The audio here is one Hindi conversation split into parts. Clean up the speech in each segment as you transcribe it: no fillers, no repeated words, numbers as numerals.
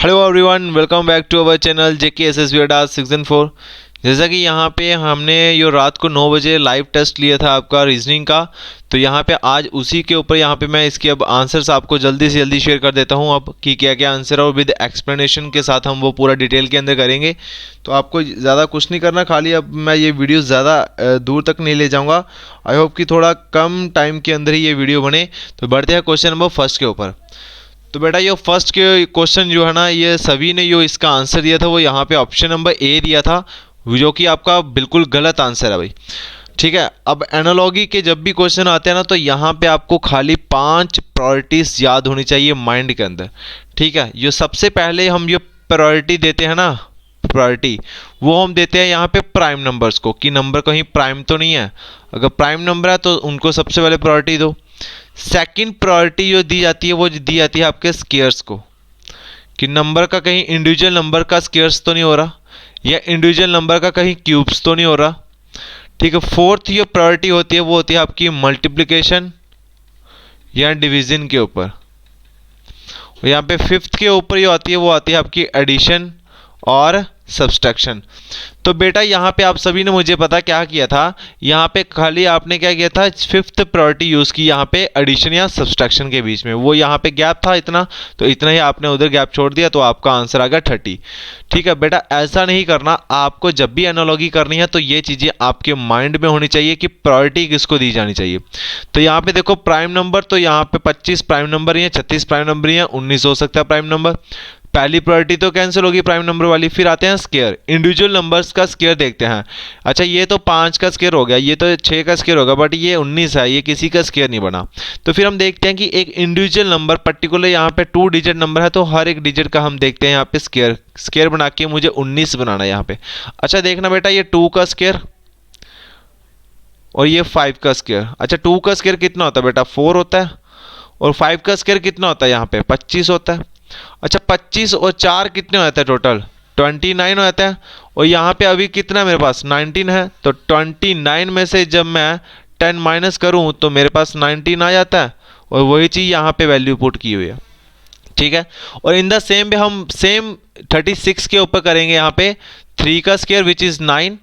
Hello everyone, welcome back to our channel JK SSB Adda season 4। जैसा कि यहाँ पे हमने ये रात को 9 बजे लाइव टेस्ट लिया था आपका रीजनिंग का, तो यहाँ पे आज उसी के ऊपर यहाँ पे मैं इसके अब आंसर्स आपको जल्दी से जल्दी शेयर कर देता हूँ अब कि क्या क्या आंसर है, और विद एक्सप्लेनेशन के साथ हम वो पूरा डिटेल के अंदर करेंगे। तो आपको ज़्यादा कुछ नहीं करना, खाली अब मैं ये वीडियो ज़्यादा दूर तक नहीं ले जाऊँगा। आई होप कि थोड़ा कम टाइम के अंदर ही ये वीडियो बने। तो बढ़ते हैं क्वेश्चन नंबर फर्स्ट के ऊपर। तो बेटा ये फर्स्ट के क्वेश्चन जो है ना, ये सभी ने जो इसका आंसर दिया था वो यहाँ पे ऑप्शन नंबर ए दिया था, जो कि आपका बिल्कुल गलत आंसर है भाई। ठीक है, अब एनालॉगी के जब भी क्वेश्चन आते हैं ना, तो यहाँ पे आपको खाली 5 प्रायोरिटीज याद होनी चाहिए माइंड के अंदर। ठीक है, जो सबसे पहले हम जो प्रायोरिटी देते हैं ना, प्रायोरिटी वो हम देते हैं यहाँ पे प्राइम नंबर्स को, कि नंबर कहीं प्राइम तो नहीं है। अगर प्राइम नंबर है तो उनको सबसे पहले प्रायोरिटी दो। सेकंड प्रायोरिटी जो दी जाती है वो दी जाती है आपके स्केयर्स को, कि नंबर का कहीं इंडिविजुअल नंबर का स्केयर्स तो नहीं हो रहा, या इंडिविजुअल नंबर का कहीं क्यूब्स तो नहीं हो रहा। ठीक है, फोर्थ जो प्रायोरिटी होती है वो होती है आपकी मल्टीप्लिकेशन या डिवीजन के ऊपर। यहाँ पे फिफ्थ के ऊपर जो आती है वो आती है आपकी एडिशन और सब्सट्रैक्शन। तो बेटा यहाँ पे आप सभी ने मुझे पता क्या किया था, यहाँ पे खाली आपने क्या किया था, फिफ्थ प्रायोरिटी यूज़ की यहाँ पे एडिशन या सब्सट्रैक्शन के बीच में। वो यहाँ पे गैप था इतना, तो इतना ही आपने उधर गैप छोड़ दिया, तो आपका आंसर आ गया 30। ठीक है बेटा, ऐसा नहीं करना। आपको जब भी एनालॉगी करनी है तो ये चीज़ें आपके माइंड में होनी चाहिए कि प्रायोरिटी किसको दी जानी चाहिए। तो यहाँ पे देखो प्राइम नंबर, तो यहाँ पे 25 प्राइम नंबर ही है, 36 प्राइम नंबर ही है, 19 हो सकता है प्राइम नंबर। पहली प्रायोरिटी तो कैंसिल होगी प्राइम नंबर वाली। फिर आते हैं स्केयर, इंडिविजुअल नंबर्स का स्केयर देखते हैं। अच्छा, ये तो 5 का स्केयर हो गया, ये तो 6 का स्केयर होगा, बट ये 19 है, ये किसी का स्केयर नहीं बना। तो फिर हम देखते हैं कि एक इंडिविजुअल नंबर पर्टिकुलर यहाँ पे 2 डिजिट नंबर है, तो हर एक डिजिट का हम देखते हैं यहाँ पे स्केयर बना के मुझे 19 बनाना है यहाँ पे। अच्छा देखना बेटा, ये 2 का स्केयर और ये 5 का स्केयर। अच्छा 2 का स्केयर कितना होता है बेटा, 4 होता है, और 5 का स्केयर कितना होता है यहाँ पे, 25 होता है। अच्छा 25 और 4 कितने होते हैं टोटल, 29 होता है। और यहाँ पे अभी कितना मेरे पास 19 है, तो 29 में से जब मैं 10 माइनस करूँ तो मेरे पास 19 आ जाता है, और वही चीज़ यहाँ पे वैल्यू पुट की हुई है। ठीक है, और इन द सेम भी हम सेम 36 के ऊपर करेंगे। यहाँ पे 3 का स्केयर विच इज़ 9,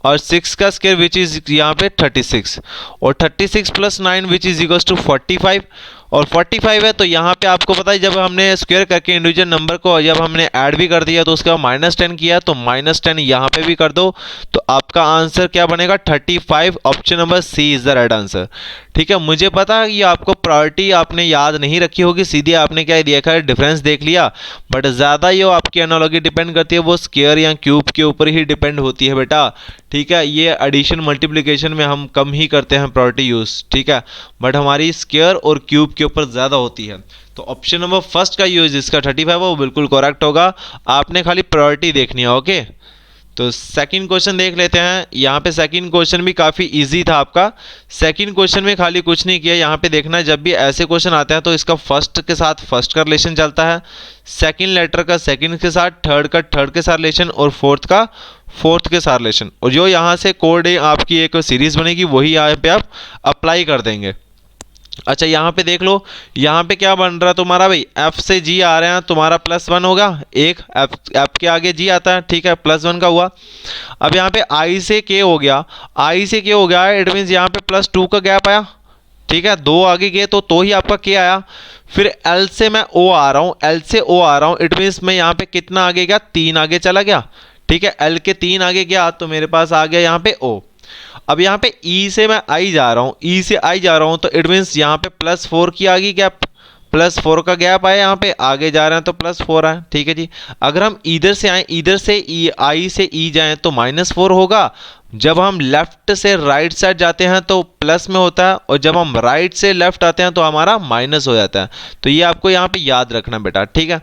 और 6 का स्केयर विच इज़ यहाँ पे 36, और 36 plus 9 which is equals to 45, और 45 है। तो यहाँ पे आपको पता है जब हमने स्क्वायर करके इंडिविजुअल नंबर को जब हमने ऐड भी कर दिया तो उसका -10 किया, तो -10 यहाँ पे भी कर दो, तो आपका आंसर क्या बनेगा 35। Option number C is the right answer. ठीक है, मुझे पता है कि आपको प्रायोरिटी आपने याद नहीं रखी होगी, सीधे आपने क्या देखा है, डिफरेंस देख लिया, बट ज़्यादा ये आपकी एनालॉजी डिपेंड करती है वो स्क्वायर या क्यूब के ऊपर ही डिपेंड होती है बेटा। ठीक है, ये एडिशन मल्टीप्लिकेशन में हम कम ही करते हैं प्रायोरिटी यूज़। ठीक है, बट हमारी स्क्वायर और क्यूब के ऊपर ज़्यादा होती है। तो ऑप्शन नंबर फर्स्ट का यूज जिसका 35 है वो बिल्कुल करेक्ट होगा। आपने खाली प्रायोरिटी देखनी है। ओके, तो सेकंड क्वेश्चन देख लेते हैं। यहाँ पे सेकंड क्वेश्चन भी काफ़ी इजी था आपका। सेकंड क्वेश्चन में खाली कुछ नहीं किया, यहाँ पे देखना है जब भी ऐसे क्वेश्चन आते हैं तो इसका फर्स्ट के साथ फर्स्ट का रिलेशन चलता है, सेकंड लेटर का सेकंड के साथ, थर्ड का थर्ड के साथ रिलेशन, और फोर्थ का फोर्थ के साथ रिलेशन। और जो यहाँ से कोड आपकी एक सीरीज बनेगी वही यहाँ पे आप अप्लाई कर देंगे। अच्छा यहाँ पे देख लो, यहाँ पे क्या बन रहा है तुम्हारा भाई, एफ से जी आ रहे हैं, तुम्हारा +1 होगा, एक एफ के आगे जी आता है। ठीक है, +1 का हुआ। अब यहाँ पे आई से के हो गया, आई से के हो गया, इट मीन्स यहाँ पे +2 का गैप आया। ठीक है, 2 आगे गए तो ही आपका के आया। फिर एल से मैं ओ आ रहा हूँ, एल से ओ आ रहा हूँ, इट मीन्स मैं यहाँ पे कितना आगे गया, 3 आगे चला गया। ठीक है, एल के 3 आगे गया तो मेरे पास आ गया यहाँ पे ओ। अब यहाँ पे ई से मैं आई जा रहा हूँ, ई से आई जा रहा हूँ, तो इट मीन्स यहाँ पे +4 की आ गई गैप, +4 का गैप आया, यहाँ पे आगे जा रहे हैं तो +4 है। ठीक है जी, अगर हम इधर से आए, इधर से ई आई से ई जाएं तो -4 होगा। जब हम लेफ्ट से राइट साइड जाते हैं तो प्लस में होता है, और जब हम राइट से लेफ्ट आते हैं तो हमारा माइनस हो जाता है। तो ये आपको यहाँ पे याद रखना बेटा। ठीक है,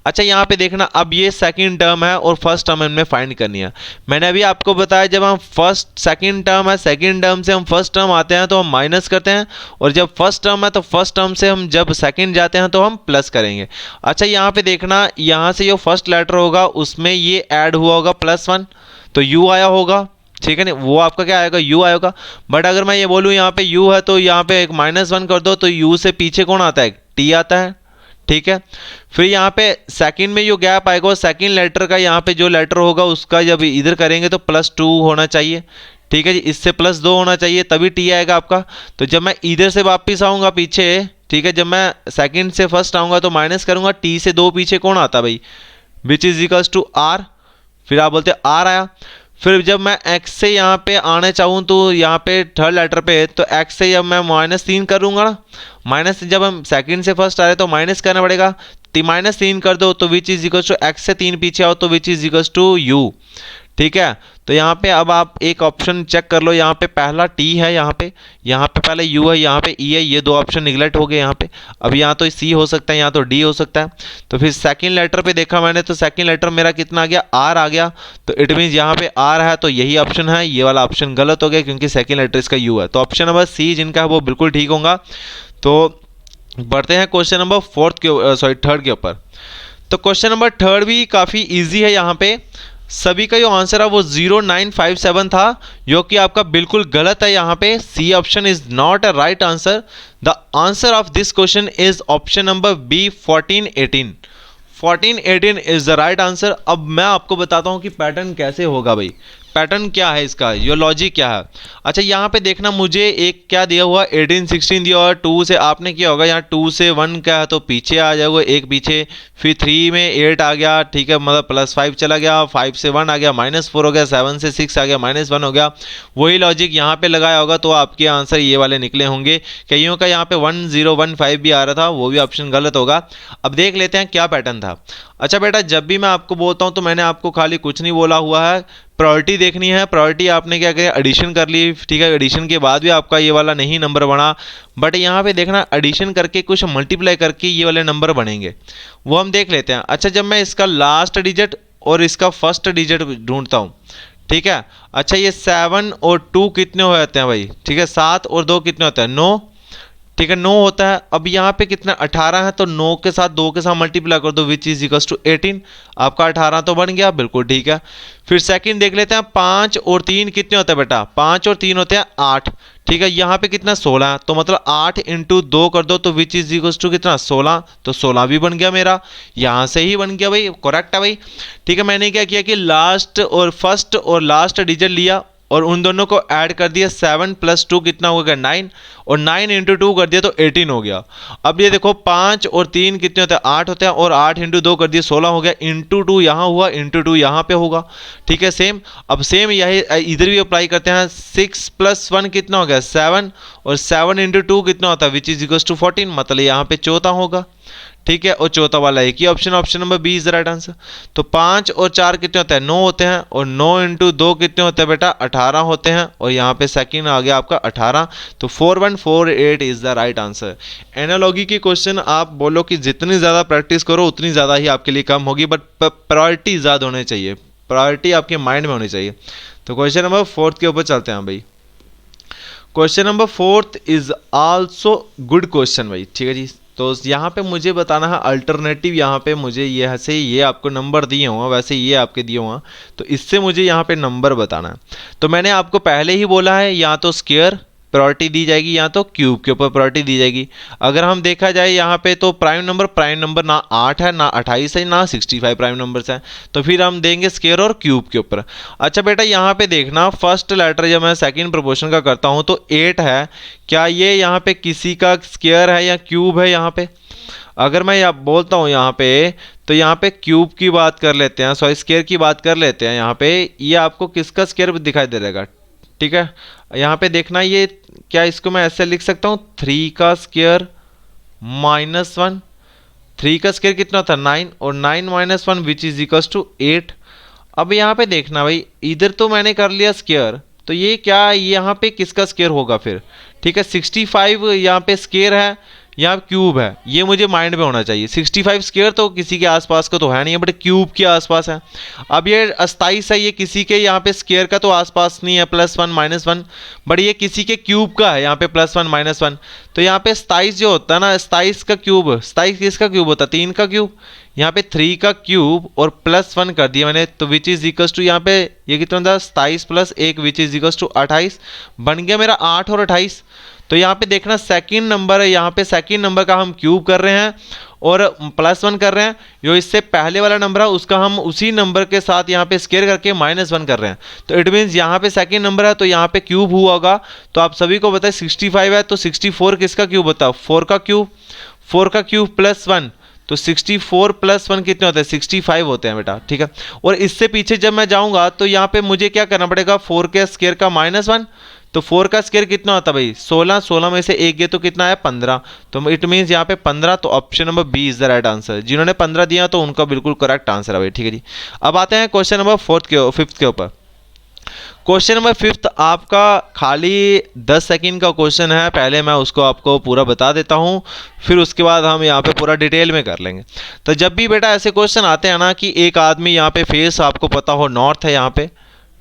अच्छा यहाँ पे देखना, अब ये सेकंड टर्म है और फर्स्ट टर्म इनमें फाइंड करनी है। मैंने अभी आपको बताया जब हम सेकंड टर्म है, सेकंड टर्म से हम फर्स्ट टर्म आते हैं तो हम माइनस करते हैं, और जब फर्स्ट टर्म है तो फर्स्ट टर्म से हम जब सेकंड जाते हैं तो हम प्लस करेंगे। अच्छा यहाँ पे देखना, यहाँ से जो फर्स्ट लेटर होगा उसमें ये ऐड हुआ होगा +1, तो यू आया होगा। ठीक है, नहीं वो आपका क्या आएगा, यू आएगा। बट अगर मैं ये बोलूँ यहाँ पे यू है तो यहाँ पे एक -1 कर दो, तो यू से पीछे कौन आता है, टी आता है। ठीक है। फिर यहाँ पे सेकंड में जो गैप आएगा वो सेकंड लेटर का, यहाँ पे जो लेटर होगा उसका जब इधर करेंगे तो +2 होना चाहिए। ठीक है जी, इससे +2 होना चाहिए तभी टी आएगा आपका। तो जब मैं इधर से वापस आऊँगा पीछे, ठीक है, जब मैं सेकंड से फर्स्ट आऊँगा तो माइनस करूँगा, टी से 2 पीछे कौन आता भाई, which is equals to R. फिर आप बोलते आर आया। फिर जब मैं x से यहाँ पे आने चाहूँ तो यहाँ पे थर्ड लेटर पे, तो x से जब मैं -3 करूँगा ना, माइनस जब हम सेकंड से फर्स्ट आ रहे तो माइनस करना पड़ेगा, -3 कर दो तो which is equals to x से 3 पीछे आओ तो which is equals to u। ठीक है, तो यहाँ पे अब आप एक ऑप्शन चेक कर लो, यहाँ पे पहला t है, यहाँ पे पहले u है, यहाँ पे e है, ये दो ऑप्शन निगलेक्ट हो गए यहाँ पे। अब यहाँ तो c हो सकता है, यहाँ तो d हो सकता है। तो फिर सेकंड लेटर पे देखा मैंने तो सेकंड लेटर मेरा कितना आ गया, r आ गया। तो इट मीन्स यहाँ पे r है तो यही ऑप्शन है, ये वाला ऑप्शन गलत हो गया क्योंकि सेकंड लेटर इसका u है। तो ऑप्शन नंबर सी जिनका है वो बिल्कुल ठीक होगा। तो बढ़ते हैं क्वेश्चन नंबर थर्ड के ऊपर। तो क्वेश्चन नंबर थर्ड भी काफ़ी ईजी है। यहाँ पे सभी का जो आंसर है वो 0957 था, जो कि आपका बिल्कुल गलत है। यहाँ पे C option is not a right answer. The answer of this question is option number B 1418। 1418 is the right answer. अब मैं आपको बताता हूँ कि पैटर्न कैसे होगा भाई, पैटर्न क्या है इसका, यो लॉजिक क्या है। अच्छा यहाँ पे देखना, मुझे एक क्या दिया हुआ 18 16 दिया हुआ, 2 से आपने किया होगा यहाँ 2 से 1 क्या है तो पीछे आ जाएगा एक पीछे, फिर 3 में 8 आ गया, ठीक है, मतलब +5 चला गया, 5 से 1 आ गया -4 हो गया, 7 से 6 आ गया -1 हो गया। वही लॉजिक यहाँ पे लगाया होगा तो आपके आंसर ये वाले निकले होंगे। कईयों का यहाँ पे 1015 भी आ रहा था, वो भी ऑप्शन गलत होगा। अब देख लेते हैं क्या पैटर्न था। अच्छा बेटा, जब भी मैं आपको बोलता हूँ तो मैंने आपको खाली कुछ नहीं बोला हुआ है, प्रायोरिटी देखनी है। प्रायोरिटी आपने क्या किया, एडिशन कर ली, ठीक है, एडिशन के बाद भी आपका ये वाला नहीं नंबर बना, बट यहाँ पे देखना एडिशन करके कुछ मल्टीप्लाई करके ये वाले नंबर बनेंगे, वो हम देख लेते हैं। अच्छा, जब मैं इसका लास्ट डिजिट और इसका फर्स्ट डिजिट ढूंढता हूँ, ठीक है। अच्छा, ये 7 और 2 कितने हो जाते हैं भाई, ठीक है, 7 और 2 कितने होते हैं, 9, ठीक है, 9 होता है। अब यहाँ पे कितना 18 है तो 9 के साथ 2 के साथ मल्टीप्लाई कर दो विच इज इक्वल्स टू 18। आपका 18 तो बन गया, बिल्कुल ठीक है। फिर सेकंड देख लेते हैं, 5 और 3 कितने होते हैं बेटा, 5 और 3 होते हैं 8, ठीक है। यहाँ पे कितना 16 है तो मतलब 8 इंटू 2 कर दो तो विच इज इक्वल्स टू कितना 16, तो 16 भी बन गया मेरा, यहाँ से ही बन गया भाई, करेक्ट है भाई। ठीक है, मैंने क्या किया कि लास्ट और फर्स्ट और लास्ट डिजिट लिया और उन दोनों को ऐड कर दिया, 7 + 2 कितना हो गया 9, और 9 इंटू 2 कर दिया तो 18 हो गया। अब ये देखो 5 और 3 कितने होते हैं 8 होते हैं, और 8 इंटू 2 कर दिए 16 हो गया, इंटू 2 यहाँ हुआ, इंटू 2 यहाँ पे होगा, ठीक है सेम। अब सेम यही इधर भी अप्लाई करते हैं, 6 + 1 कितना हो गया 7, और 7 इंटू 2 कितना होता है विच इज इक्वल्स टू 14, मतलब यहाँ पे चौथा होगा, ठीक है। और चौथा वाला एक ही option, option number B is the right answer. तो 5 और 4 कितने होते हैं 9 होते हैं, और 9 इंटू 2 कितने होते हैं बेटा 18 होते हैं, और यहाँ पे सेकंड आ गया आपका 18, तो 4148 is the right answer. Analogy की क्वेश्चन आप बोलो कि जितनी ज़्यादा प्रैक्टिस करो उतनी ज़्यादा ही आपके लिए कम होगी, बट प्रायोरिटी ज़्यादा होनी चाहिए, प्रायोरिटी आपके माइंड में होनी चाहिए। तो क्वेश्चन नंबर 4 के ऊपर चलते हैं भाई। Question number 4 is also good question भाई, ठीक है जी। तो यहाँ पे मुझे बताना है अल्टरनेटिव, यहाँ पे मुझे ये ऐसे ये आपको नंबर दिए हुआ, वैसे ये आपके दिए हुआ, तो इससे मुझे यहाँ पे नंबर बताना है। तो मैंने आपको पहले ही बोला है, या तो स्क्वायर प्रायोरिटी दी जाएगी या तो क्यूब के ऊपर प्रायोरिटी दी जाएगी। अगर हम देखा जाए यहाँ पे तो प्राइम नंबर ना 8 है, ना 28 है, ना 65 प्राइम नंबर्स हैं, तो फिर हम देंगे स्क्वायर और क्यूब के ऊपर। अच्छा बेटा, यहाँ पे देखना फर्स्ट लेटर जब मैं सेकंड प्रोपोर्शन का करता हूँ तो 8 है, क्या ये यहाँ पे किसी का स्क्वायर है या क्यूब है। यहाँ पे अगर मैं बोलता हूँ यहाँ पे, तो यहाँ पे क्यूब की बात कर लेते हैं, सॉरी स्क्वायर की बात कर लेते हैं। यहाँ पे ये आपको किसका स्क्वायर दिखाई दे रहेगा, ठीक है। यहाँ पे देखना, ये क्या इसको मैं ऐसे लिख सकता हूँ 3 का स्क्वायर -1, 3 का स्क्वायर कितना होता है 9, और 9 - 1 विच इज इक्वल्स टू 8। अब यहाँ पे देखना भाई, इधर तो मैंने कर लिया स्क्वायर, तो ये क्या यहाँ पे किसका स्क्वायर होगा फिर, ठीक है। 65 यहाँ पे स्क्वायर है या क्यूब है, ये मुझे माइंड में होना चाहिए। 65 स्क्वायर तो किसी के आसपास का तो है नहीं है, बट क्यूब के आसपास है। अब ये 27 है, ये किसी के यहाँ पे स्क्वायर का तो आसपास नहीं है, +1 -1, बट ये किसी के क्यूब का है यहाँ पे +1 -1। तो यहाँ पे 27 जो होता है ना, 27 का क्यूब, 27 किसका क्यूब होता है 3 का क्यूब, यहाँ पे 3 का क्यूब और +1 कर दिया मैंने, तो विच इज इक्वल्स टू यहाँ पे ये कितना था 27 + 1 विच इज इक्वल्स टू 28, बन गया मेरा 8 और 28। तो यहाँ पे देखना सेकंड नंबर है, यहाँ पे सेकंड नंबर का हम क्यूब कर रहे हैं, और +1 कर रहे हैं, जो इससे पहले वाला नंबर है उसका हम उसी नंबर के साथ यहाँ पे स्क्वायर करके -1 कर रहे हैं। तो इट मीन्स यहाँ पे सेकंड नंबर है तो यहाँ पे क्यूब हुआ होगा। तो आप सभी को बताए 65 है तो 64 किसका क्यूब होता है, 4 का क्यूब, 4 का क्यूब +1 तो 64 + 1 कितने होते हैं, 65 होते हैं बेटा, ठीक है। और इससे पीछे जब मैं जाऊंगा तो यहाँ पे मुझे क्या करना पड़ेगा, 4 के स्क्वायर का -1, तो 4 का स्क्वायर कितना होता है भाई 16, 16 में से एक गए तो कितना है 15, तो इट मीन्स यहाँ पे 15, तो option number B is the right answer. जिन्होंने 15 दिया तो उनका बिल्कुल करेक्ट आंसर है भाई, ठीक है जी। अब आते हैं क्वेश्चन नंबर 5th के ऊपर। क्वेश्चन नंबर 5th आपका खाली 10 सेकंड का क्वेश्चन है, पहले मैं उसको आपको पूरा बता देता हूँ, फिर उसके बाद हम यहाँ पे पूरा डिटेल में कर लेंगे। तो जब भी बेटा ऐसे क्वेश्चन आते हैं ना कि एक आदमी यहाँ पे फेस आपको पता हो नॉर्थ है यहाँ पे,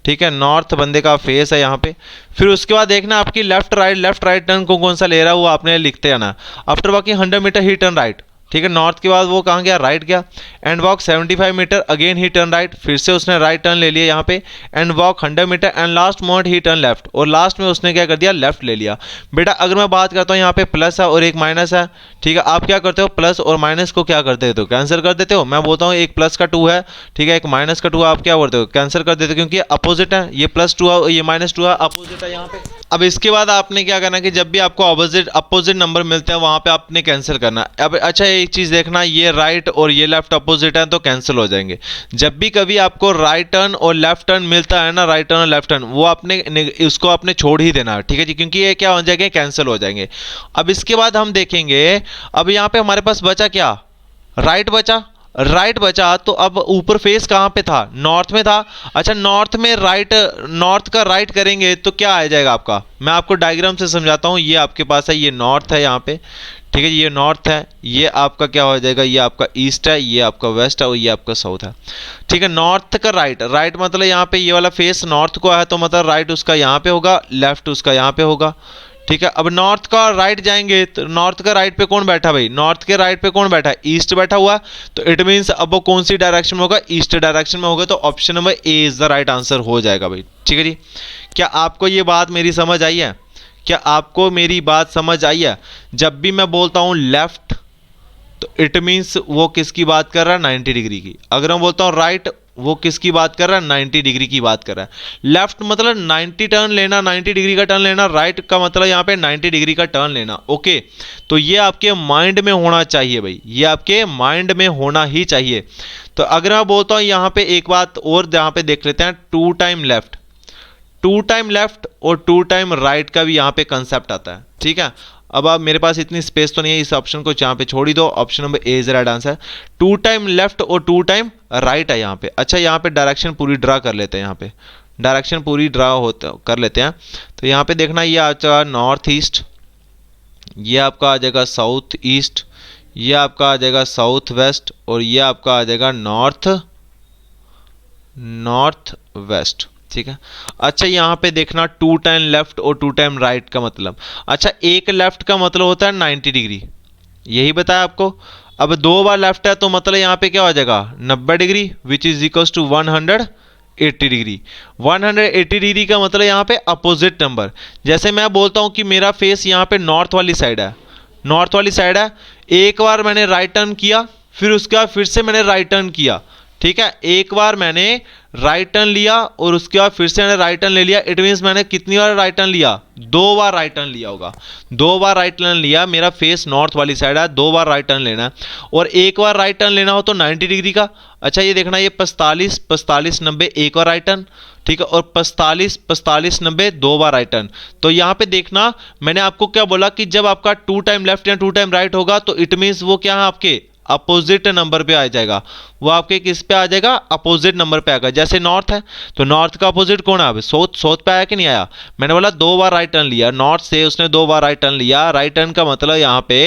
ठीक है, नॉर्थ बंदे का फेस है यहाँ पे, फिर उसके बाद देखना आपकी लेफ्ट राइट टर्न को कौन सा ले रहा है वो आपने लिखते आना। After walking 100 meter he turn right, ठीक है, नॉर्थ के बाद वो कहाँ गया, राइट गया। And walk 75 meter again he turn right, फिर से उसने राइट टर्न ले लिया यहाँ पे। And walk 100 meter and last moment he turn left, और लास्ट में उसने क्या कर दिया, लेफ्ट ले लिया। बेटा अगर मैं बात करता हूँ यहाँ पे प्लस है और एक माइनस है, ठीक है, आप क्या करते हो प्लस और माइनस को क्या कर देते हो, कैंसिल कर देते हो। मैं बोलता हूँ एक प्लस का 2 है, ठीक है, एक माइनस का 2 है, आप क्या करते हो, कैंसिल कर देते हो, क्योंकि अपोजिट है, ये +2 है ये -2 है, अपोजिट है यहाँ पे। अब इसके बाद आपने क्या करना कि जब भी आपको अपोजिट नंबर मिलते हैं वहां पे आपने कैंसिल करना। अब अच्छा एक चीज देखना, ये राइट और ये लेफ्ट अपोजिट है तो कैंसिल हो जाएंगे। जब भी कभी आपको राइट टर्न और लेफ्ट टर्न मिलता है ना, राइट टर्न और लेफ्ट टर्न, वो आपने उसको आपने छोड़ ही देना, ठीक है जी, क्योंकि ये क्या हो जाएंगे, कैंसिल हो जाएंगे। अब इसके बाद हम देखेंगे, अब यहाँ पे हमारे पास बचा क्या, राइट बचा, तो अब ऊपर फेस कहाँ पे था, नॉर्थ में था। अच्छा नॉर्थ में नॉर्थ का राइट करेंगे तो क्या आ जाएगा आपका, मैं आपको डायग्राम से समझाता हूँ। ये आपके पास है, ये नॉर्थ है यहाँ पे, ठीक है, ये नॉर्थ है, ये आपका क्या हो जाएगा, ये आपका ईस्ट है, ये आपका वेस्ट है और ये आपका साउथ है, ठीक है। नॉर्थ का राइट मतलब यहाँ पे ये वाला फेस नॉर्थ को है तो मतलब राइट उसका यहाँ पे होगा, लेफ्ट उसका यहाँ पे होगा, ठीक है। अब नॉर्थ का राइट जाएंगे तो नॉर्थ का राइट पे कौन बैठा भाई, नॉर्थ के राइट पे कौन बैठा है, ईस्ट बैठा हुआ, तो इट मींस अब वो कौन सी डायरेक्शन में होगा, ईस्ट डायरेक्शन में होगा, तो option number A is the right answer हो जाएगा भाई, ठीक है जी। क्या आपको ये बात मेरी समझ आई है, क्या आपको मेरी बात समझ आई है। जब भी मैं बोलता हूँ लेफ्ट तो इट मींस वो किसकी बात कर रहा है, 90 डिग्री की। अगर मैं बोलता हूँ राइट वो किसकी बात कर रहा है, 90 डिग्री की बात कर रहा है। लेफ्ट मतलब 90 टर्न लेना, 90 डिग्री का टर्न लेना, राइट का मतलब यहाँ पे 90 डिग्री का टर्न लेना, ओके। तो ये आपके माइंड में होना चाहिए भाई, ये आपके माइंड में होना ही चाहिए। तो अगर मैं बोलता हूँ यहाँ पे एक बात और यहाँ पे देख लेते हैं, 2 टाइम लेफ्ट और 2 टाइम राइट का भी यहाँ पे कंसेप्ट आता है, ठीक है। अब आप मेरे पास इतनी स्पेस तो नहीं है, इस ऑप्शन को यहाँ पे छोड़ ही दो, option number A is right answer. 2 time left और 2 टाइम राइट है यहाँ पे। अच्छा यहाँ पे डायरेक्शन पूरी ड्रा कर लेते हैं, यहाँ पे डायरेक्शन पूरी ड्रा कर लेते हैं। तो यहाँ पे देखना, ये आ जाएगा नॉर्थ ईस्ट, ये आपका आ जाएगा साउथ ईस्ट, ये आपका आ जाएगा साउथ वेस्ट और ये आपका आ जाएगा नॉर्थ वेस्ट, ठीक है। अच्छा यहाँ पे देखना 2 टाइम लेफ्ट और 2 टाइम राइट का मतलब, अच्छा एक लेफ्ट का मतलब होता है 90 डिग्री, यही बताया आपको। अब 2 बार लेफ्ट है तो मतलब यहाँ पे क्या हो जाएगा 90 degree which is equals to 180 degree. 180 degree का मतलब यहाँ पे अपोजिट नंबर। जैसे मैं बोलता हूँ कि मेरा फेस यहाँ पे नॉर्थ वाली साइड है, एक बार मैंने राइट टर्न किया, फिर उसके बाद फिर से मैंने राइट टर्न किया, ठीक है। एक बार मैंने राइट टर्न लिया और उसके बाद फिर से मैंने राइट टर्न ले लिया, इट मीन्स मैंने कितनी बार राइट टर्न लिया, 2 बार राइट टर्न लिया होगा, 2 बार राइट टर्न लिया। मेरा फेस नॉर्थ वाली साइड है, 2 बार राइट टर्न लेना है, और एक बार राइट टर्न लेना हो तो 90 डिग्री का। अच्छा ये देखना, ये 45 90 एक बार राइट टर्न, ठीक है, और 45 90 2 बार राइट टर्न। तो यहाँ पे देखना मैंने आपको क्या बोला कि जब आपका 2 टाइम लेफ्ट या 2 टाइम राइट होगा तो इट मीन्स वो क्या है आपके अपोजिट नंबर पे आ जाएगा, वो आपके किस पे आ जाएगा, अपोजिट नंबर पे आएगा। जैसे नॉर्थ है तो नॉर्थ का अपोजिट कौन है, साउथ पे आया कि नहीं आया। मैंने बोला 2 बार राइट टर्न लिया, नॉर्थ से उसने 2 बार राइट टर्न लिया। राइट टर्न का मतलब यहाँ पे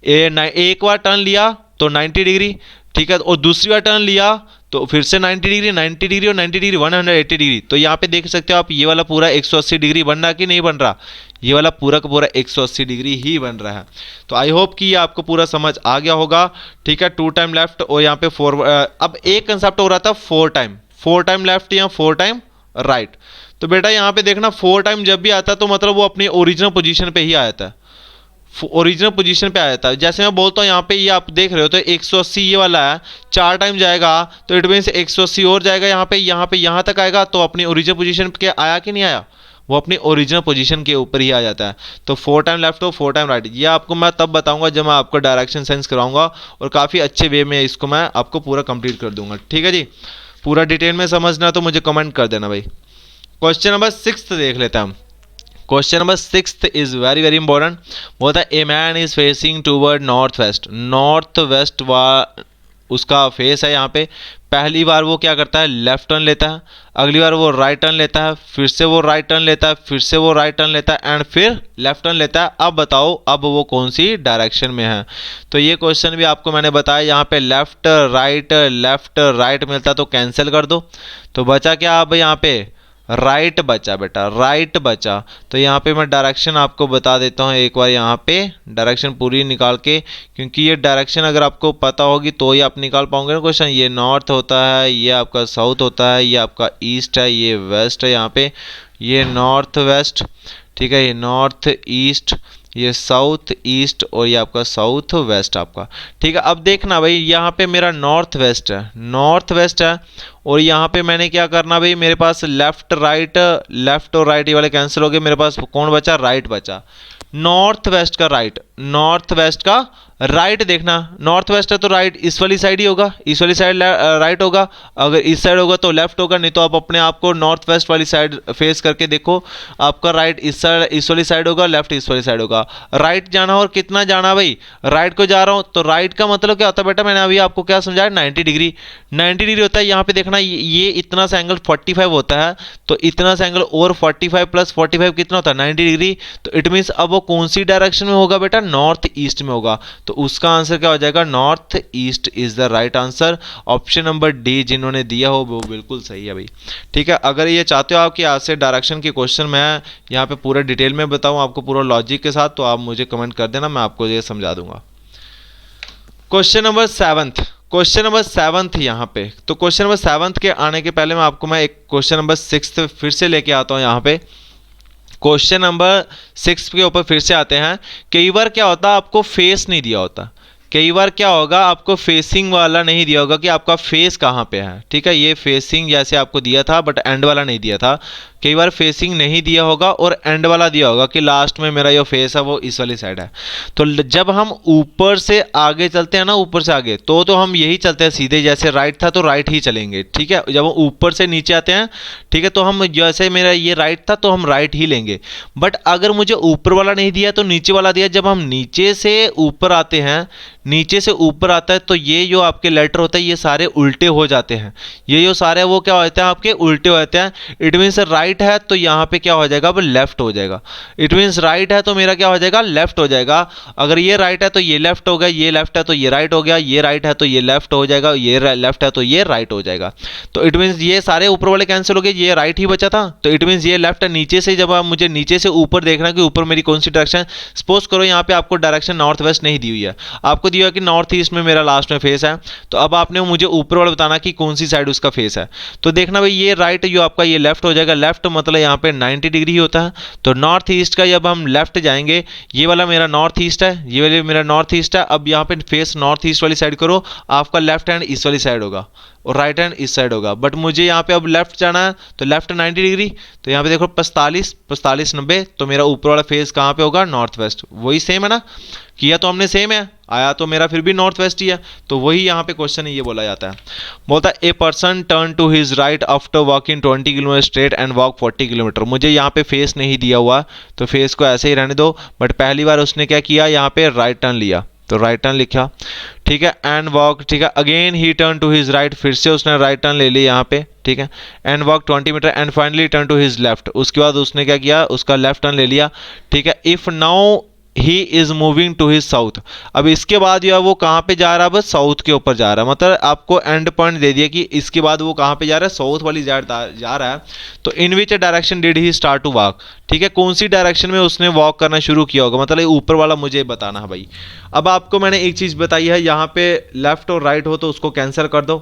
एक बार टर्न लिया तो 90 डिग्री, ठीक है, और दूसरी बार टर्न लिया तो फिर से 90 डिग्री और 90 डिग्री 180 डिग्री। तो यहाँ पे देख सकते हो आप, ये वाला पूरा 180 डिग्री बन रहा कि नहीं बन रहा, ये वाला पूरा का पूरा 180 डिग्री ही बन रहा है। तो आई होप कि ये आपको पूरा समझ आ गया होगा, ठीक है। 2 टाइम लेफ्ट और यहाँ पे 4, अब एक कंसेप्ट हो रहा था 4 टाइम लेफ्ट या 4 टाइम राइट। तो बेटा यहाँ पे देखना 4 टाइम जब भी आता है तो मतलब वो अपनी ओरिजिनल पोजीशन पे ही आ जाता है। ओरिजिनल पोजीशन पे आ जाता है। जैसे मैं बोलता हूँ यहाँ पे, ये आप देख रहे हो तो 180 ये वाला है, 4 टाइम जाएगा तो इट मीन्स 180 और जाएगा यहाँ पे, यहाँ तक आएगा तो अपनी ओरिजिनल पोजीशन पे आया कि नहीं आया, वो अपनी ओरिजिनल पोजीशन के ऊपर ही आ जाता है। तो 4 टाइम लेफ्ट हो 4 टाइम राइट, ये आपको मैं तब बताऊंगा जब मैं आपको डायरेक्शन सेंस कराऊंगा, और काफ़ी अच्छे वे में इसको मैं आपको पूरा कंप्लीट कर दूंगा। ठीक है जी, पूरा डिटेल में समझना तो मुझे कमेंट कर देना भाई। क्वेश्चन नंबर 6 देख लेते हैं हम। Question number 6 is very very important. बोलता है a man is facing toward north west, north west उसका फेस है यहाँ पे। पहली बार वो क्या करता है, लेफ्ट टर्न लेता है, अगली बार वो राइट टर्न लेता है, फिर से वो राइट टर्न लेता है, फिर से वो राइट टर्न लेता है एंड फिर लेफ्ट टर्न लेता है। अब बताओ अब वो कौन सी डायरेक्शन में है। तो ये क्वेश्चन भी आपको मैंने बताया, यहाँ पे लेफ्ट राइट मिलता है तो कैंसिल कर दो। तो बचा क्या अब यहाँ पे, राइट बचा बेटा, राइट बचा। तो यहाँ पे मैं डायरेक्शन आपको बता देता हूँ एक बार, यहाँ पे डायरेक्शन पूरी निकाल के, क्योंकि ये डायरेक्शन अगर आपको पता होगी तो ही आप निकाल पाओगे ना क्वेश्चन। ये नॉर्थ होता है, ये आपका साउथ होता है, ये आपका ईस्ट है, ये वेस्ट है, यहाँ पे ये नॉर्थ वेस्ट, ठीक है, ये नॉर्थ ईस्ट, ये साउथ ईस्ट और ये आपका साउथ वेस्ट आपका। ठीक है, अब देखना भाई यहाँ पे मेरा नॉर्थ वेस्ट है, नॉर्थ वेस्ट है, और यहाँ पे मैंने क्या करना भाई, मेरे पास लेफ्ट और राइट ये वाले कैंसिल हो गए, मेरे पास कौन बचा, राइट बचा। नॉर्थ वेस्ट का राइट, नॉर्थ वेस्ट का राइट देखना, नॉर्थ वेस्ट है तो राइट इस वाली साइड ही होगा, इस वाली साइड राइट होगा, अगर इस साइड होगा तो लेफ्ट होगा, नहीं तो आप अपने आप को नॉर्थ वेस्ट वाली साइड फेस करके देखो, आपका राइट इस वाली साइड होगा, लेफ्ट इस वाली साइड होगा। राइट जाना और कितना जाना भाई, राइट को जा रहा हूँ तो राइट का मतलब क्या होता है बेटा, मैंने अभी आपको क्या समझाया, 90 डिग्री, 90 डिग्री होता है। यहाँ पे देखना ये इतना सा एंगल 45 होता है, तो इतना सा एंगल और 45 प्लस 45 कितना होता है, 90 डिग्री। तो इट मीन्स अब वो कौन सी डायरेक्शन में होगा बेटा, नॉर्थ ईस्ट में होगा। तो उसका आंसर क्या हो जाएगा, north east is the right answer. Option number D जिन्होंने दिया हो वो बिल्कुल सही है भाई। ठीक है, अगर ये चाहते हो आप कि आज से डायरेक्शन के क्वेश्चन मैं यहाँ पे पूरा डिटेल में बताऊं आपको पूरा लॉजिक के साथ, तो आप मुझे कमेंट कर देना, मैं आपको ये समझा दूंगा। क्वेश्चन नंबर 7, क्वेश्चन नंबर 7 यहाँ पे। तो क्वेश्चन नंबर 7 के आने के पहले मैं एक क्वेश्चन नंबर 6 फिर से लेके आता हूँ यहाँ पे। क्वेश्चन नंबर 6 के ऊपर फिर से आते हैं। कई बार क्या होता है, आपको फेस नहीं दिया होता, कई बार क्या होगा आपको फेसिंग वाला नहीं दिया होगा कि आपका फेस कहाँ पे है। ठीक है, ये फेसिंग जैसे आपको दिया था बट एंड वाला नहीं दिया था। कई बार फेसिंग नहीं दिया होगा और एंड वाला दिया होगा कि लास्ट में मेरा जो फेस है वो इस वाली साइड है। तो जब हम ऊपर से आगे चलते हैं ना, ऊपर से आगे तो हम यही चलते हैं सीधे, जैसे राइट था तो राइट ही चलेंगे। ठीक है, जब हम ऊपर से नीचे आते हैं, ठीक है, तो हम जैसे मेरा ये राइट था तो हम राइट ही लेंगे। बट अगर मुझे ऊपर वाला नहीं दिया तो नीचे वाला दिया, जब हम नीचे से ऊपर आते हैं, नीचे से ऊपर आता है तो ये जो आपके लेटर होते हैं ये सारे उल्टे हो जाते हैं, ये जो सारे वो क्या होते हैं आपके उल्टे हो जाते हैं। इट मीन्स राइट है तो यहाँ पे क्या हो जाएगा, अब लेफ्ट हो जाएगा। इट मीन्स राइट है तो मेरा क्या हो जाएगा, लेफ्ट हो जाएगा। अगर ये राइट है तो ये लेफ्ट हो गया, ये लेफ्ट है तो ये राइट हो गया, ये राइट है तो ये लेफ्ट हो जाएगा, ये लेफ्ट है तो ये राइट हो जाएगा। तो इट मीन्स ये सारे ऊपर वाले कैंसिल हो गए, ये राइट ही बचा था, तो इट मीन्स ये लेफ्ट है। नीचे से जब आप मुझे नीचे से ऊपर देखना कि ऊपर मेरी कौन सी डायरेक्शन, सपोज करो यहाँ पे आपको डायरेक्शन नॉर्थ वेस्ट नहीं दी हुई है, आपको दिया कि नॉर्थ ईस्ट में मेरा लास्ट में फेस है, तो अब आपने मुझे ऊपर वाला बताना कि कौन सी साइड उसका फेस है। तो देखना भाई ये राइट जो आपका ये लेफ्ट हो जाएगा, लेफ्ट मतलब यहाँ पे 90 डिग्री ही होता है। तो नॉर्थ ईस्ट का जब हम लेफ्ट जाएंगे, ये वाला मेरा नॉर्थ ईस्ट है, ये वाला मेरा नॉर्थ ईस्ट है। अब यहाँ पे फेस नॉर्थ ईस्ट वाली साइड करो, आपका लेफ्ट हैंड इस वाली साइड होगा और राइट हैंड इस साइड होगा। बट मुझे यहाँ पे अब लेफ्ट जाना है तो लेफ्ट 90 डिग्री, तो यहाँ पे देखो 45 45 90, तो मेरा ऊपर वाला फेस कहाँ पे होगा, नॉर्थ वेस्ट। वही सेम है ना, किया तो हमने सेम है, आया तो मेरा फिर भी नॉर्थ वेस्ट ही है। तो वही यहाँ पे क्वेश्चन ये बोला जाता है। बोलता है a person turn to his right after walking 20 kilometer straight and walk 40 kilometer. मुझे यहाँ पे फेस नहीं दिया हुआ तो फेस को ऐसे ही रहने दो, बट पहली बार उसने क्या किया, यहाँ पे राइट टर्न लिया तो राइट टर्न लिखा। ठीक है, एंड वॉक, ठीक है, again he turn to his right, फिर से उसने राइट टर्न ले लिया यहाँ पे। ठीक है, and walk 20 meter and finally turn to his left, उसके बाद उसने क्या किया, उसका लेफ्ट टर्न ले लिया। ठीक है, if now he is moving to his south, अब इसके बाद जो है वो कहाँ पे जा रहा है, बस साउथ के ऊपर जा रहा है। मतलब आपको एंड पॉइंट दे दिया कि इसके बाद वो कहाँ पे जा रहा है, साउथ वाली जा रहा है। तो in which direction did he start to walk, ठीक है, कौन सी डायरेक्शन में उसने वॉक करना शुरू किया होगा, मतलब ऊपर वाला मुझे बताना है भाई। अब आपको मैंने एक चीज़ बताई है, यहाँ पे लेफ्ट और राइट हो तो उसको कैंसिल कर दो।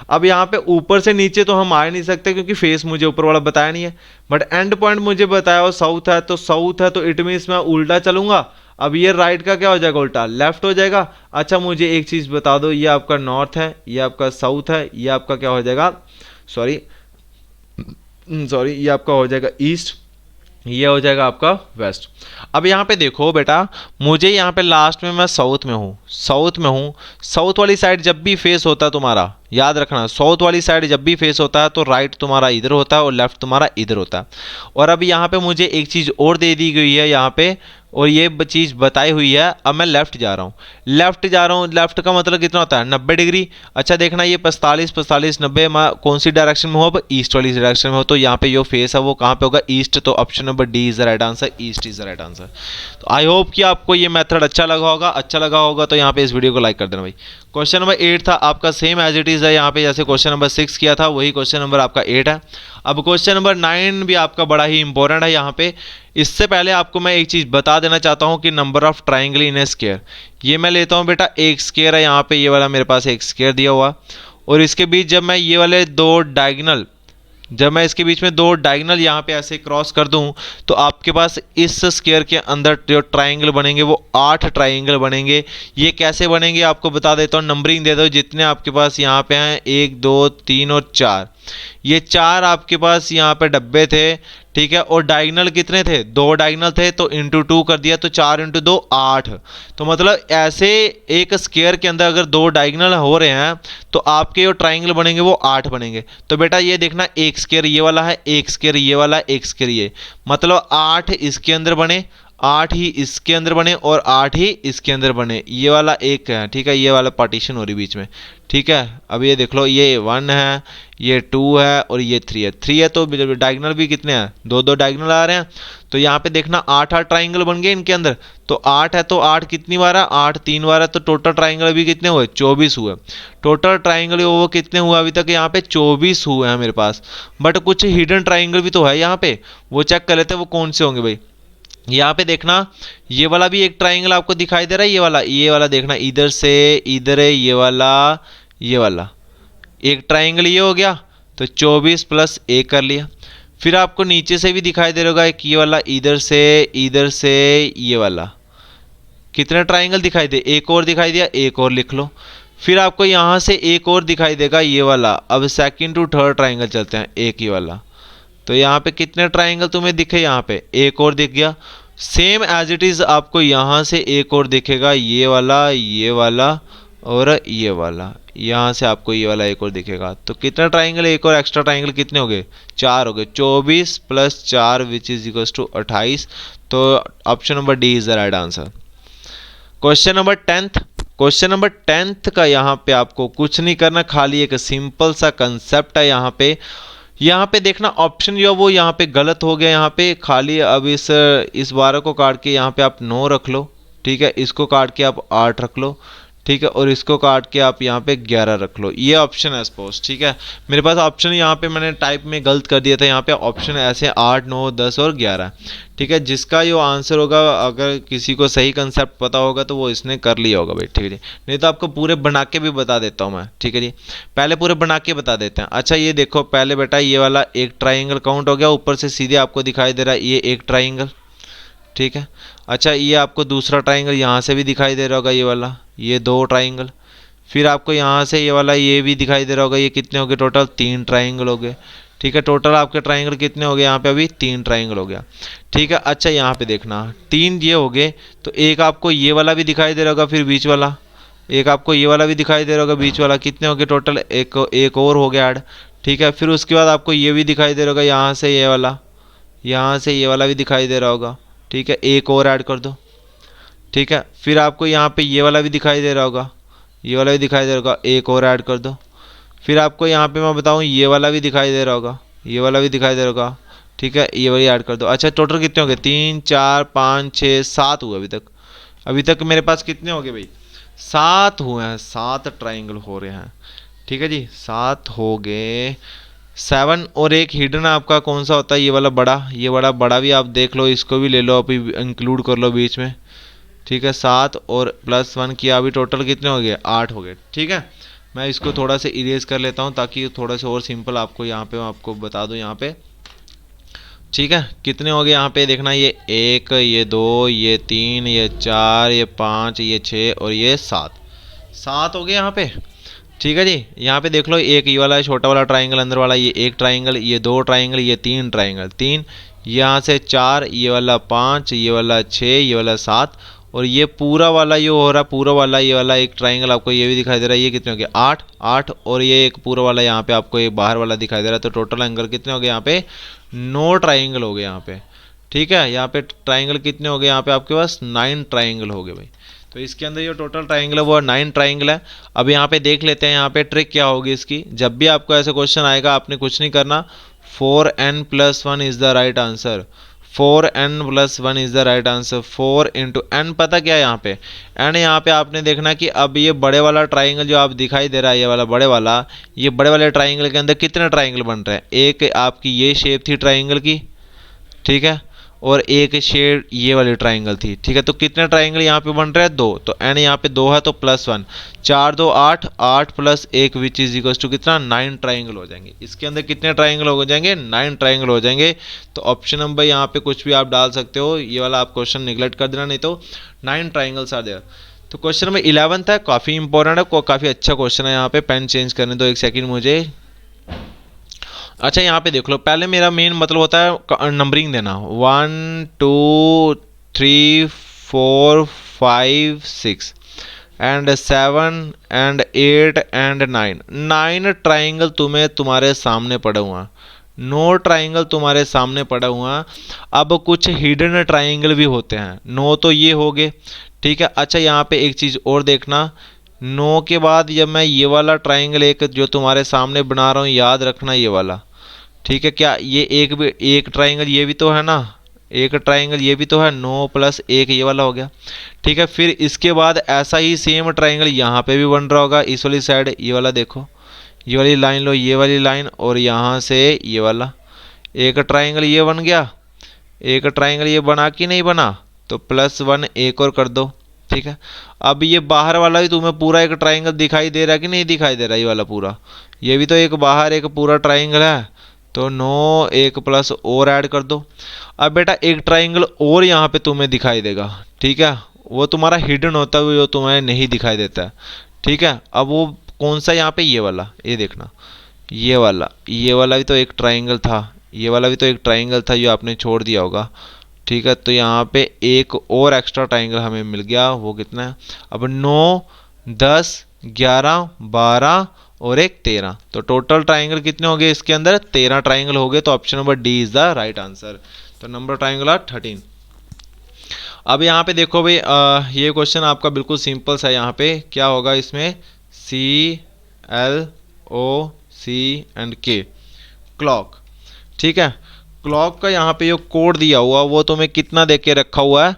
अब यहाँ पे ऊपर से नीचे तो हम आ नहीं सकते क्योंकि फेस मुझे ऊपर वाला बताया नहीं है, बट एंड पॉइंट मुझे बताया और साउथ है, तो साउथ है तो इट मीन्स मैं उल्टा चलूंगा। अब ये राइट का क्या हो जाएगा, उल्टा लेफ्ट हो जाएगा। अच्छा मुझे एक चीज़ बता दो, ये आपका नॉर्थ है, ये आपका साउथ है, ये आपका क्या हो जाएगा, सॉरी ये आपका हो जाएगा ईस्ट, ये हो जाएगा आपका वेस्ट। अब यहाँ पे देखो बेटा, मुझे यहाँ पे लास्ट में मैं साउथ में हूँ, साउथ वाली साइड जब भी फेस होता है तुम्हारा, याद रखना साउथ वाली साइड जब भी फेस होता है तो राइट तुम्हारा इधर होता है और लेफ्ट तुम्हारा इधर होता है। और अब यहाँ पे मुझे एक चीज़ और दे दी गई है यहाँ पे, और ये चीज़ बताई हुई है। अब मैं लेफ्ट जा रहा हूँ, लेफ्ट का मतलब कितना होता है, 90 डिग्री। अच्छा देखना ये 45 45 90 मैं कौन सी डायरेक्शन में हो, अब ईस्ट वाली डायरेक्शन में हो, तो यहाँ पे जो फेस है वो कहाँ पे होगा, ईस्ट। तो option number D is the right answer, east is the right answer. तो आई होप कि आपको ये मेथड अच्छा लगा होगा तो यहाँ पे इस वीडियो को लाइक कर देना भाई। क्वेश्चन नंबर 8 था आपका सेम एज इट इज़ है, यहाँ पे जैसे क्वेश्चन नंबर 6 किया था वही क्वेश्चन नंबर आपका 8 है। अब क्वेश्चन नंबर 9 भी आपका बड़ा ही इंपॉर्टेंट है यहाँ पे। इससे पहले आपको मैं एक चीज़ बता देना चाहता हूँ कि number of triangle in A square, ये मैं लेता हूँ बेटा एक स्क्वायर है यहाँ पे, ये वाला मेरे पास एक स्क्वायर दिया हुआ, और इसके बीच जब मैं ये वाले जब मैं इसके बीच में दो डायगोनल यहाँ पे ऐसे क्रॉस कर दूं तो आपके पास इस स्क्वायर के अंदर जो ट्राइंगल बनेंगे वो 8 ट्राइंगल बनेंगे। ये कैसे बनेंगे आपको बता देता हूँ, नंबरिंग दे दो जितने आपके पास यहाँ पे हैं, 1 2 3 और 4, ये 4 आपके पास यहाँ पे डब्बे थे, ठीक है। और डायगोनल कितने थे, 2 डायगोनल थे, तो इंटू 2 कर दिया, तो 4 इंटू 2 8। तो मतलब ऐसे एक स्क्वायर के अंदर अगर 2 डायगोनल हो रहे हैं तो आपके जो ट्राइंगल बनेंगे वो 8 बनेंगे। तो बेटा ये देखना, एक स्क्वायर ये वाला है, एक स्क्वायर ये वाला, एक स्क्वायर ये, मतलब 8 इसके अंदर बने, 8 ही इसके अंदर बने और 8 ही इसके अंदर बने। ये वाला एक है, ठीक है, ये वाला पार्टीशन हो रही बीच में, ठीक है। अब ये देख लो, ये 1 है, ये 2 है और ये 3 है। 3 है तो डायगोनल भी कितने हैं, 2 डायगोनल आ रहे हैं। तो यहाँ पे देखना 8 ट्राइंगल बन गए इनके अंदर। तो 8 है तो 8 कितनी बार है, 8 3 बार है, तो टोटल ट्राइंगल भी कितने हुए, 24 हुए। टोटल ट्राइंगल वो कितने हुए अभी तक यहाँ पे, 24 हुए हैं मेरे पास। बट कुछ हिडन ट्राइंगल भी तो है यहाँ पे, वो चेक कर लेते हैं वो कौन से होंगे भाई। यहाँ पे देखना ये वाला भी एक ट्राइंगल आपको दिखाई दे रहा है, ये वाला देखना, इधर से इधर है, ये वाला एक ट्राइंगल ये हो गया, तो 24 प्लस 1 कर लिया। फिर आपको नीचे से भी दिखाई दे रहा होगा एक ये वाला, इधर से ये वाला, कितने ट्राइंगल दिखाई दे, एक और दिखाई दिया, एक और लिख लो। फिर आपको यहाँ से एक और दिखाई देगा ये वाला। अब सेकंड टू थर्ड ट्राइंगल चलते हैं, एक ही वाला। तो यहाँ पे कितने ट्राइंगल तुम्हें दिखे, यहाँ पे एक और दिख गया। सेम एज इट इज आपको यहाँ से एक और दिखेगा, ये वाला और ये वाला, यहाँ से आपको ये वाला एक और दिखेगा। तो कितना ट्राइंगल, एक और एक्स्ट्रा ट्राइंगल कितने हो गए, 4 हो गए। 24 plus 4 which is equal to 28। तो option number D is the right answer. Question number 10 का यहाँ पे आपको कुछ नहीं करना, खाली एक सिंपल सा कंसेप्ट है यहाँ पे देखना ऑप्शन जो वो यहाँ पे गलत हो गया यहाँ पे, खाली अब इस 12 को काट के यहाँ पे आप 9 रख लो, ठीक है, इसको काट के आप 8 रख लो, ठीक है, और इसको काट के आप यहाँ पे 11 रख लो। ये ऑप्शन है सपोज, ठीक है। मेरे पास ऑप्शन यहाँ पे मैंने टाइप में गलत कर दिया था, यहाँ पे ऑप्शन ऐसे 8 9 10 और 11, ठीक है। जिसका जो आंसर होगा, अगर किसी को सही कंसेप्ट पता होगा तो वो इसने कर लिया होगा भाई, ठीक है जी। नहीं तो आपको पूरे बना के भी बता देता हूँ मैं, ठीक है जी। पहले पूरे बना के बता देते हैं। अच्छा ये देखो, पहले बेटा ये वाला एक ट्राइंगल काउंट हो गया, ऊपर से सीधे आपको दिखाई दे रहा है ये एक ट्राइंगल, ठीक है। अच्छा ये आपको दूसरा ट्राइंगल यहाँ से भी दिखाई दे रहा होगा, ये वाला, ये 2 ट्राइंगल। फिर आपको यहाँ से ये वाला ये भी दिखाई दे रहा होगा, ये कितने हो गए टोटल, 3 ट्राइंगल हो गए, ठीक है। टोटल आपके ट्राइंगल कितने हो गए, यहाँ पे अभी 3 ट्राइंगल हो गया, ठीक है। अच्छा यहाँ पे देखना 3 ये हो गए, तो एक आपको ये वाला भी दिखाई दे रहा होगा, फिर बीच वाला एक आपको ये वाला भी दिखाई दे रहा होगा, बीच वाला कितने हो गए टोटल, एक और हो गया ऐड, ठीक है। फिर उसके बाद आपको ये भी दिखाई दे रहा होगा, यहाँ से ये वाला, यहाँ से ये वाला भी दिखाई दे रहा होगा, ठीक है, एक और ऐड कर दो, ठीक है। फिर आपको यहाँ पे ये वाला भी दिखाई दे रहा होगा, ये वाला भी दिखाई दे रहा होगा, एक और ऐड कर दो। फिर आपको यहाँ पे मैं बताऊँ ये वाला भी दिखाई दे रहा होगा, ये वाला भी दिखाई दे रहा होगा, ठीक है, ये वाली ऐड कर दो। अच्छा टोटल कितने हो गए, 3 4 5 6 7 हुए अभी तक मेरे पास कितने हो गए भाई, 7 हुए हैं, 7 ट्राइंगल हो रहे हैं, ठीक है जी, 7 हो गए। 7 और एक हिडन आपका कौन सा होता है, ये वाला बड़ा, ये बड़ा भी आप देख लो, इसको भी ले लो, अभी इंक्लूड कर लो बीच में, ठीक है। 7 और प्लस 1 किया, अभी टोटल कितने हो गए, 8 हो गए, ठीक है। मैं इसको थोड़ा सा इरेज कर लेता हूँ ताकि थोड़ा सा और सिंपल आपको यहाँ पे आपको बता दूँ यहाँ पे। ठीक है, कितने हो गए यहाँ पे देखना, ये 1, ये 2, ये 3, ये 4, ये 5, ये 6 और ये 7, 7 हो गए यहाँ पे। ठीक है जी, यहाँ पे देख लो, एक ये वाला छोटा वाला ट्राइंगल अंदर वाला, ये एक ट्राइंगल, ये 2 ट्राइंगल, ये 3 ट्राइंगल, 3 यहाँ से 4, ये वाला 5, ये वाला 6, ये वाला 7 और ये पूरा वाला ये हो रहा, पूरा वाला ये वाला एक ट्राइंगल आपको ये भी दिखाई दे रहा है, ये कितने हो गए 8, 8 और ये एक पूरा वाला यहाँ पे आपको ये बाहर वाला दिखाई दे रहा है। तो टोटल एंगल कितने हो गए यहाँ पे, 9 ट्राइंगल हो गए यहाँ पे। ठीक है, यहाँ पे ट्राइंगल कितने हो गए यहाँ पे आपके पास, 9 ट्राइंगल हो गए भाई। तो इसके अंदर जो टोटल ट्राइंगल है वो 9 ट्राइंगल है। अब यहाँ पे देख लेते हैं यहाँ पे ट्रिक क्या होगी इसकी। जब भी आपको ऐसे क्वेश्चन आएगा आपने कुछ नहीं करना, 4n+1 is the right answer, 4n+1 is the right answer. 4 into n पता क्या है यहाँ पे, n यहाँ पे आपने देखना कि अब ये बड़े वाला ट्राइंगल जो आप दिखाई दे रहा है, ये वाला बड़े वाला, ये बड़े वाले ट्राइंगल के अंदर कितने ट्राइंगल बन रहे हैं, एक आपकी ये शेप थी ट्राइंगल की, ठीक है, और एक शेड ये वाली ट्राइंगल थी। ठीक है, तो कितने ट्राइंगल यहाँ पे बन रहे हैं, 2, तो n यहाँ पे 2 है तो +1, 4 2 8, 8 + 1 विच इज इक्वल टू कितना, 9 ट्राइंगल हो जाएंगे। इसके अंदर कितने ट्राइंगल हो जाएंगे, 9 ट्राइंगल हो जाएंगे। तो ऑप्शन नंबर यहाँ पे कुछ भी आप डाल सकते हो, ये वाला आप क्वेश्चन निगलेक्ट कर देना, नहीं तो 9 ट्राइंगल्स आर देयर। तो क्वेश्चन नंबर 11 है, काफ़ी इंपॉर्टेंट है, काफ़ी अच्छा क्वेश्चन है। यहाँ पे पेन चेंज करने दो एक सेकेंड मुझे। अच्छा, यहाँ पे देख लो, पहले मेरा मेन मतलब होता है नंबरिंग देना, 1 2 3 4 5 6 एंड 7 एंड 8 एंड 9, 9 ट्राइंगल तुम्हें तुम्हारे सामने पड़ा हुआ, 9 ट्राइंगल तुम्हारे सामने पड़ा हुआ। अब कुछ हिडन ट्राइंगल भी होते हैं, 9 तो ये हो गए। ठीक है, अच्छा यहाँ पे एक चीज़ और देखना, 9 के बाद जब मैं ये वाला ट्राइंगल एक जो तुम्हारे सामने बना रहा हूँ, याद रखना ये वाला, ठीक है, क्या ये एक ट्राइंगल ये भी तो है ना, एक ट्राइंगल ये भी तो है, 9 + 1 ये वाला हो गया। ठीक है, फिर इसके बाद ऐसा ही सेम ट्राइंगल यहाँ पे भी बन रहा होगा, इस वाली साइड, ये वाला देखो, ये वाली लाइन लो, ये वाली लाइन, और यहाँ से ये वाला एक ट्राइंगल ये बन गया, एक ट्राइंगल ये बना कि नहीं बना, तो +1 एक और कर दो। ठीक है, अब ये बाहर वाला भी तुम्हें पूरा एक ट्राइंगल दिखाई दे रहा है कि नहीं दिखाई दे रहा है, ये वाला पूरा, ये भी तो एक बाहर एक पूरा ट्राइंगल है, तो 9 एक प्लस और ऐड कर दो। अब बेटा एक ट्राइंगल और यहाँ पे तुम्हें दिखाई देगा, ठीक है, वो तुम्हारा हिडन होता है, जो तुम्हें नहीं दिखाई देता है। ठीक है, अब वो कौन सा, यहाँ पे ये वाला, ये देखना, ये वाला भी तो एक ट्राइंगल था, ये वाला भी तो एक ट्राइंगल था जो आपने छोड़ दिया होगा। ठीक है, तो यहाँ पे एक और एक्स्ट्रा ट्राइंगल हमें मिल गया, वो कितना है, अब 9 10 11 12 और एक 13, तो टोटल ट्राइंगल कितने हो गए इसके अंदर, 13 ट्राइंगल हो गए। तो option number D is the right answer. तो नंबर ट्राइंगल आर 13। अब यहाँ पे देखो भाई, ये क्वेश्चन आपका बिल्कुल सिंपल सा है। यहाँ पे क्या होगा, इसमें CLOC क्लॉक। ठीक है, क्लॉक का यहाँ पे जो कोड दिया हुआ वो तुम्हें कितना दे के रखा हुआ है,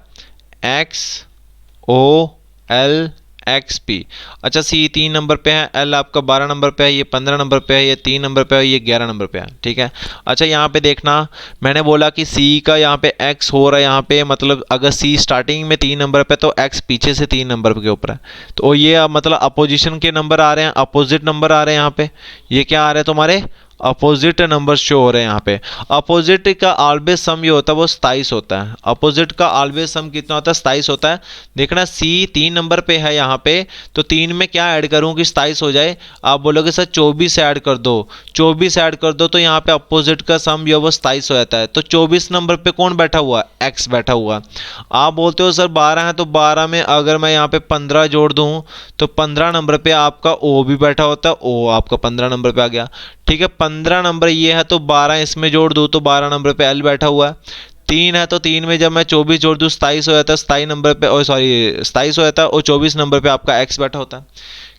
XOLXP। अच्छा, C 3 नंबर पे है, L आपका 12 नंबर पे है, ये 15 नंबर पे है, ये 3 नंबर पे है, ये 11 नंबर पे है। ठीक है, अच्छा यहाँ पे देखना, मैंने बोला कि C का यहाँ पे X हो रहा है, यहाँ पे मतलब अगर C स्टार्टिंग में 3 नंबर पे तो X पीछे से 3 नंबर के ऊपर है, तो ये मतलब अपोजिशन के नंबर आ रहे हैं, अपोजिट नंबर आ रहे हैं। यहाँ पे ये क्या आ रहे हैं तुम्हारे, अपोजिट नंबर शो हो रहे हैं यहाँ पे। अपोजिट का ऑलवेज सम ये होता है वो 27 होता है, अपोजिट का ऑलवेज सम कितना होता है, 27 होता है। देखना C 3 नंबर पे है यहाँ पे, तो 3 में क्या ऐड करूँ कि 27 हो जाए, आप बोलोगे सर 24 ऐड कर दो, 24 ऐड कर दो, तो यहाँ पे अपोजिट का सम जो है वो 27 हो जाता है। तो 24 नंबर पे कौन बैठा हुआ, X बैठा हुआ। आप बोलते हो सर 12 है, तो 12 में अगर मैं यहाँ पे 15 जोड़ दूँ तो 15 नंबर पे आपका O भी बैठा होता है, O आपका 15 नंबर पे आ गया। ठीक है, 15 नंबर ये है तो 12 इसमें जोड़ दूँ तो 12 नंबर पे L बैठा हुआ है। 3 है तो 3 में जब मैं 24 जोड़ दूँ 27 हो जाता है, 27 नंबर पे, और सॉरी 27 हो जाता है, और 24 नंबर पे आपका X बैठा होता है।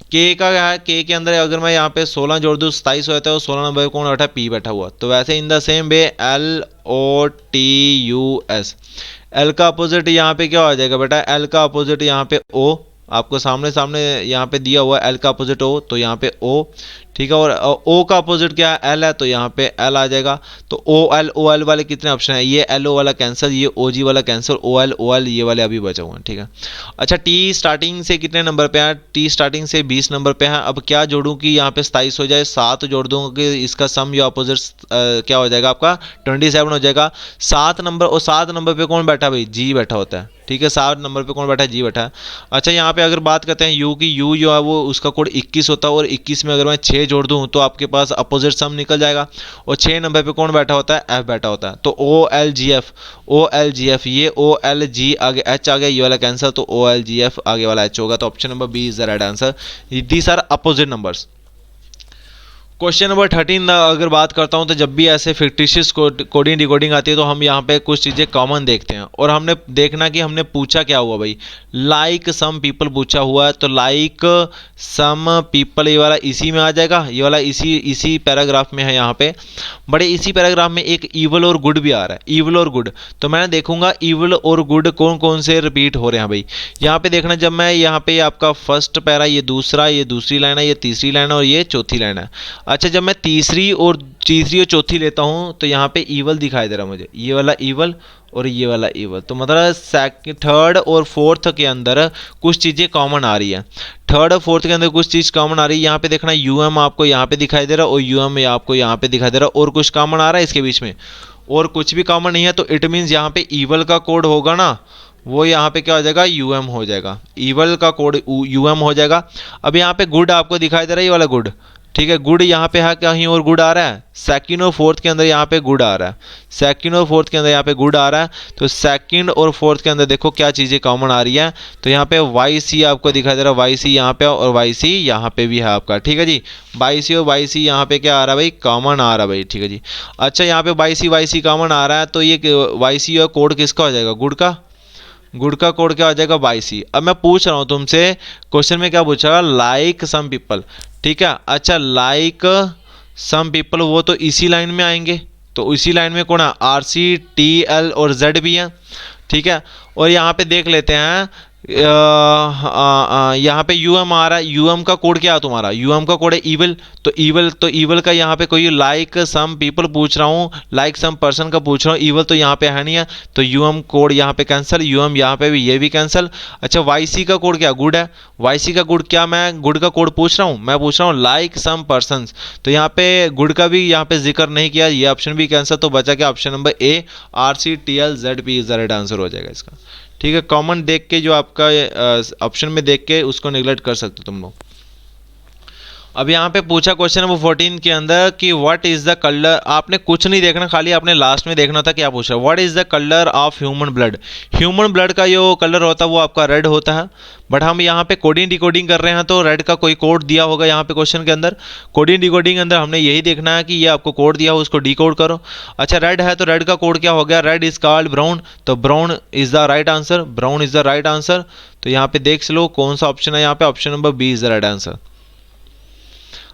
K का क्या है, K के अंदर अगर मैं यहाँ पे 16 जोड़ दूँ 27 हो जाता है, और 16 नंबर पे कौन बैठा है, P बैठा हुआ। तो वैसे in the same way LOTUS, L का अपोजिट यहाँ पे क्या हो जाएगा बेटा, L का अपोजिट यहाँ पे O, आपको सामने सामने यहाँ पे दिया हुआ है L का अपोजिट O, तो यहाँ पे O। ठीक है। और ओ का अपोजिट क्या है, एल है, तो यहाँ पे एल आ जाएगा। तो ओ एल वाले कितने ऑप्शन है, ये एल ओ वाला कैंसिल, ये ओ जी वाला कैंसिल, ओ एल ये वाले अभी बचे हुए हैं। ठीक है। अच्छा टी स्टार्टिंग से कितने नंबर पे है, टी स्टार्टिंग से 20 नंबर पे है। अब क्या जोड़ूं कि यहाँ पे 27 हो जाए, 7 जोड़ दूंगा कि इसका सम या अपोजिट क्या हो जाएगा आपका 27 हो जाएगा। 7 नंबर, और 7 नंबर पे कौन बैठा भाई, जी बैठा होता है। ठीक है, 7 नंबर पे कौन बैठा है, जी बैठा है। अच्छा यहाँ पे अगर बात करते हैं यू की, यू जो है वो उसका कोड 21 होता है, और 21 में अगर मैं 6 जोड़ दूं तो आपके पास अपोजिट सम निकल जाएगा। और 6 नंबर पे कौन बैठा होता है, एफ बैठा होता है। तो O L G F, O L G F, ये ओ एल जी आगे एच आ गया, ये वाला कैंसर, तो ओ एल जी एफ आगे वाला एच होगा। तो option number B is the right answer. These are opposite numbers. Question number 13 अगर बात करता हूं तो जब भी ऐसे फिक्टिशियस कोडिंग डिकोडिंग आती है तो हम यहाँ पे कुछ चीज़ें कॉमन देखते हैं, और हमने देखना कि हमने पूछा क्या हुआ भाई, लाइक सम पीपल पूछा हुआ है। तो लाइक सम पीपल ये वाला इसी में आ जाएगा, ये वाला इसी पैराग्राफ में है यहाँ पे। बड़े इसी पैराग्राफ में एक ईवल और गुड भी आ रहा है, ईवल और गुड। तो मैं देखूंगा ईवल और गुड कौन कौन से रिपीट हो रहे हैं भाई। यहाँ पे देखना, जब मैं यहाँ पे आपका फर्स्ट पैरा, ये दूसरा, ये दूसरी लाइन है, ये तीसरी लाइन है, और ये चौथी लाइन है। अच्छा जब मैं तीसरी और चौथी लेता हूँ तो यहाँ पे ईवल दिखाई दे रहा है मुझे, ये वाला ईवल और ये वाला ईवल। तो मतलब थर्ड और फोर्थ के अंदर कुछ चीज़ें कॉमन आ रही है, थर्ड और फोर्थ के अंदर कुछ चीज़ कॉमन आ रही है। यहाँ पे देखना यूएम आपको यहाँ पे दिखाई दे रहा है, और यूएम आपको यहाँ पे दिखाई दे रहा है, और कुछ कॉमन आ रहा है इसके बीच में, और कुछ भी कॉमन नहीं है। तो इट मीन्स यहाँ पे ईवल का कोड होगा ना, वो यहाँ पे क्या हो जाएगा, यूएम हो जाएगा, ईवल का कोड यूएम हो जाएगा। अब यहाँ पे गुड आपको दिखाई दे रहा है, ये वाला गुड। ठीक है, गुड यहाँ पे है, कहीं और गुड आ रहा है, सेकंड और फोर्थ के अंदर यहाँ पे गुड आ रहा है, सेकंड और फोर्थ के अंदर यहाँ पे गुड आ रहा है। तो सेकंड और फोर्थ के अंदर देखो क्या चीज़ें कॉमन आ रही है। तो यहाँ पे वाई सी आपको दिखाई दे रहा है, वाई सी यहाँ पे और वाई सी यहाँ पे भी है आपका। ठीक है जी, वाई सी और वाई सी यहाँ पे क्या आ रहा है भाई, कॉमन आ रहा है भाई। ठीक है जी। अच्छा यहाँ पे वाई सी कॉमन आ रहा है, तो ये वाई सी और कोड किसका हो जाएगा, गुड का। गुड का कोड क्या हो जाएगा, वाई सी। अब मैं पूछ रहा हूँ तुमसे, क्वेश्चन में क्या पूछा, लाइक सम पीपल। ठीक है। अच्छा लाइक सम पीपल वो तो इसी लाइन में आएंगे, तो इसी लाइन में कौन है, आर सी टी एल और जेड भी है। ठीक है। और यहाँ पे देख लेते हैं, यहाँ पे यूएम आ रहा है, यूएम का कोड क्या है तुम्हारा, यूएम का कोड है ईवल। तो ईवल का यहाँ पे कोई लाइक सम पीपल पूछ रहा हूँ, लाइक सम पर्सन का पूछ रहा हूँ, ईवल तो यहाँ पे है नहीं है, तो यूएम कोड यहाँ पे कैंसिल, यूएम यहाँ पे भी, ये भी कैंसिल। अच्छा वाई सी का कोड क्या, गुड है, वाई सी का गुड क्या, मैं गुड का कोड पूछ रहा हूँ, मैं पूछ रहा हूँ लाइक सम पर्सन। तो यहाँ पे गुड का भी यहाँ पे जिक्र नहीं किया, ये ऑप्शन भी कैंसिल। तो बचा क्या, option number A, R C T L Z P is the right answer हो जाएगा इसका। ठीक है, कॉमन देख के जो आपका ऑप्शन में देख के उसको निगलेक्ट कर सकते हो तुम लोग। अब यहाँ पे पूछा क्वेश्चन नंबर 14 के अंदर कि व्हाट इज द कलर, आपने कुछ नहीं देखना, खाली आपने लास्ट में देखना था क्या पूछ रहा है, what is the colour of human blood. Human blood का जो कलर होता है वो आपका रेड होता है, बट हम यहाँ पे कोडिंग डिकोडिंग कर रहे हैं तो रेड का कोई कोड दिया होगा यहाँ पे क्वेश्चन के अंदर। कोडिंग डिकोडिंग के अंदर हमने यही देखना है कि ये आपको कोड दिया हो, उसको डिकोड करो। अच्छा रेड है तो रेड का कोड क्या हो गया, रेड इज कॉल्ड ब्राउन, तो brown is the right answer, brown is the right answer. तो यहाँ पे देख लो कौन सा ऑप्शन है, यहाँ पे option number B is the right answer.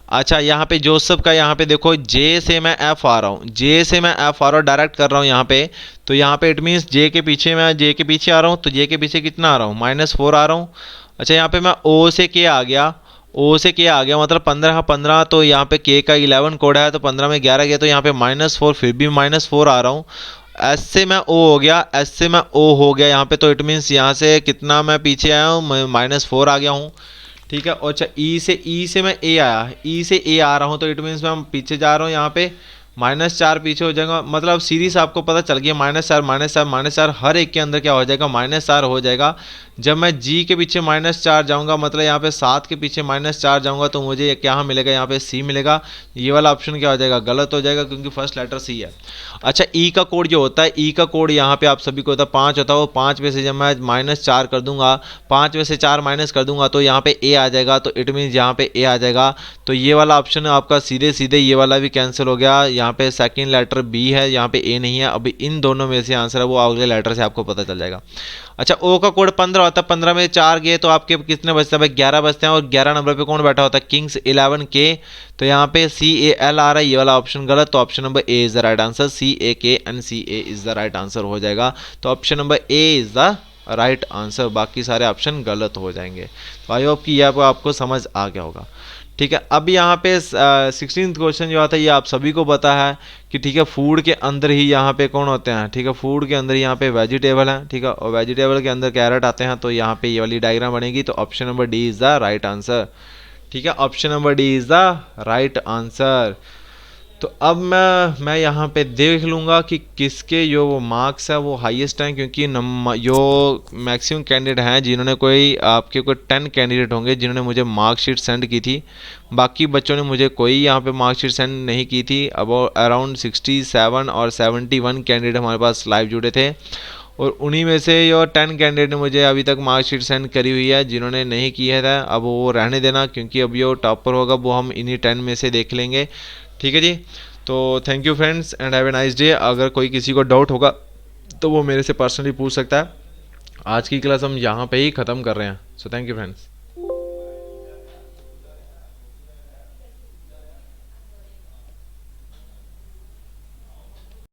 अच्छा यहाँ पे जोसेफ का, यहाँ पे देखो जे से मैं एफ आ रहा हूँ, जे से मैं एफ आ रहा हूँ, डायरेक्ट कर रहा हूँ यहाँ पे। तो यहाँ पे इट मीन्स जे के पीछे, मैं जे के पीछे आ रहा हूँ, तो जे के पीछे कितना आ रहा हूँ, -4 आ रहा हूँ। अच्छा यहाँ पे मैं ओ से के आ गया, ओ से के आ गया मतलब 15, तो यहाँ पे के का 11 कोड है, तो 15 में 11 गया, तो यहाँ पे -4, फिर भी -4 आ रहा हूँ। एस से मैं ओ हो गया, एस से मैं ओ हो गया यहाँ पे, तो इट मीन्स यहाँ से कितना मैं पीछे आया हूँ, मैं -4 आ गया हूँ। ठीक है। और अच्छा ई से मैं ए आया, ई से ए आ रहा हूँ, तो इट मीन्स मैं पीछे जा रहा हूँ, यहाँ पे -4 पीछे हो जाएगा, मतलब सीरीज आपको पता चल गया, -4 हर एक के अंदर क्या हो जाएगा, -4 हो जाएगा। जब मैं जी के पीछे -4 जाऊंगा, मतलब यहाँ पे 7 के पीछे -4 जाऊंगा, तो मुझे क्या मिलेगा, यहाँ पे सी मिलेगा। ये वाला ऑप्शन क्या हो जाएगा, गलत हो जाएगा, क्योंकि फर्स्ट लेटर सी है। अच्छा ई का कोड जो होता है, ई का कोड यहाँ पे आप सभी को होता है 5 होता है, वो 5 में से जब मैं -4 कर दूंगा, 5 में से 4 माइनस कर दूंगा, तो यहाँ पे ए आ जाएगा, तो इट मीन्स यहाँ पे ए आ जाएगा। तो ये वाला ऑप्शन आपका सीधे ये वाला भी कैंसिल हो गया। यहाँ पे सेकंड लेटर बी है, यहाँ पे ए नहीं है। अभी इन दोनों में से आंसर है वो अगले लेटर से आपको पता चल जाएगा। अच्छा ओ का कोड 15 होता है, 15 में 4 गए तो आपके कितने बचते हैं भाई, 11 बचते हैं। और 11 नंबर पे कौन बैठा होता है, किंग्स 11 के। तो यहाँ पे सी ए एल आ रहा है, ये वाला ऑप्शन गलत, तो option number A is the right answer, CAKNCA is the right answer हो जाएगा। तो option number A is the right answer, बाकी सारे ऑप्शन गलत हो जाएंगे। तो आई होप कि यह आपको समझ आ गया होगा। ठीक है, अब यहाँ पे 16th क्वेश्चन जो आता है ये आप सभी को पता है कि ठीक है फूड के अंदर ही यहाँ पे कौन होते हैं, ठीक है फूड के अंदर यहाँ पे वेजिटेबल है, ठीक है, और वेजिटेबल के अंदर कैरेट आते हैं, तो यहाँ पे ये वाली डायग्राम बनेगी, तो option number D is the right answer. ठीक है, option number D is the right answer. तो अब मैं यहाँ पे देख लूँगा कि किसके जो वो मार्क्स है वो हाईएस्ट हैं, क्योंकि जो मैक्सिमम कैंडिडेट हैं जिन्होंने कोई आपके कोई 10 कैंडिडेट होंगे जिन्होंने मुझे मार्कशीट सेंड की थी, बाकी बच्चों ने मुझे कोई यहाँ पे मार्कशीट सेंड नहीं की थी। अब अराउंड 67 और 71 कैंडिडेट हमारे पास लाइव जुड़े थे, और उन्हीं में से जो 10 कैंडिडेट ने मुझे अभी तक मार्कशीट सेंड करी हुई है, जिन्होंने नहीं की है था अब वो रहने देना, क्योंकि अब जो टॉपर होगा वो हम इन्हीं 10 में से देख लेंगे। ठीक है जी, तो thank you friends and have a nice day. अगर कोई किसी को डाउट होगा तो वो मेरे से पर्सनली पूछ सकता है। आज की क्लास हम यहाँ पे ही ख़त्म कर रहे हैं। So thank you friends.